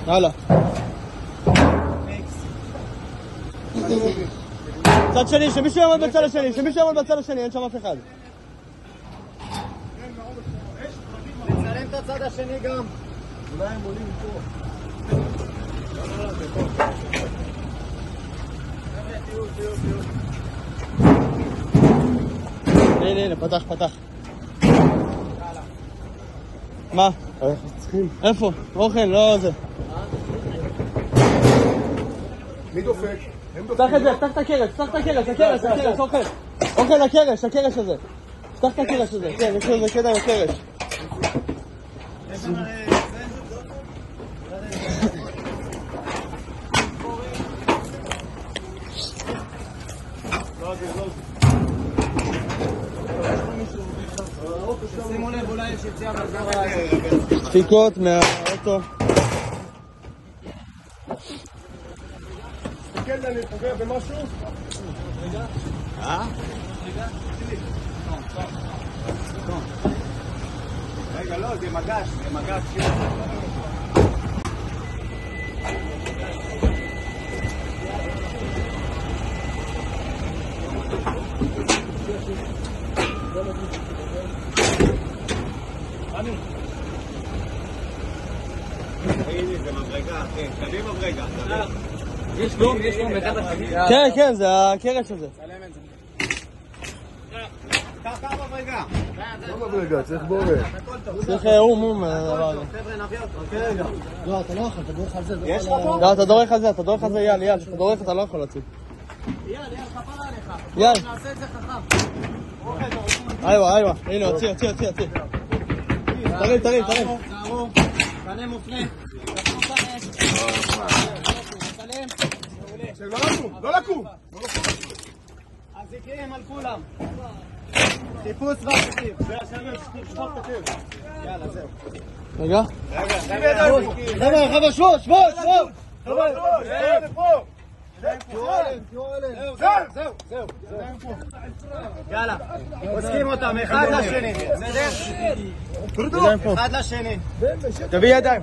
יאללה. צד שני, שמישהו יעמוד בצד השני, אין שם אף אחד. נצלם את הצד השני גם. אולי הם עולים פה. הנה, פתח. מה? איפה? אוכל, לא זה. מי דופק? פתח את זה, פתח את הקרש, אוכל לקרש הזה. פתח את הקרש הזה, כן, יש לזה קטע בקרש. שימו לב, אולי יש יציאה בזר. דפיקות מהאוטו. תסתכל דני, פוגע במשהו? רגע? רגע, לא, זה מגש. זה מברגה, אחי. תביא מברגה. יש לו אחד השני. כן, זה הקרש הזה. קח מברגה. לא מברגה, צריך בורא. צריך הדבר הזה. חבר'ה, נביא אותו. רגע. לא, אתה לא יכול, אתה דורך על זה. יש לך פה? לא, אתה דורך על זה, יאל. אתה דורך, אתה לא יכול להציג. יאל, חפרה עליך. יאל. נעשה את זה חכם. איווה, הנה, הוציא. תרים. תערום, פנה מופנה. לא לקום. אזיקים על כולם. טיפוס ואזיקים. יאללה, זהו. רגע. חבר'ה, שבו. זהו. יאללה, עוסקים אותם, אחד לשני. בסדר? אחד לשני. תביא ידיים.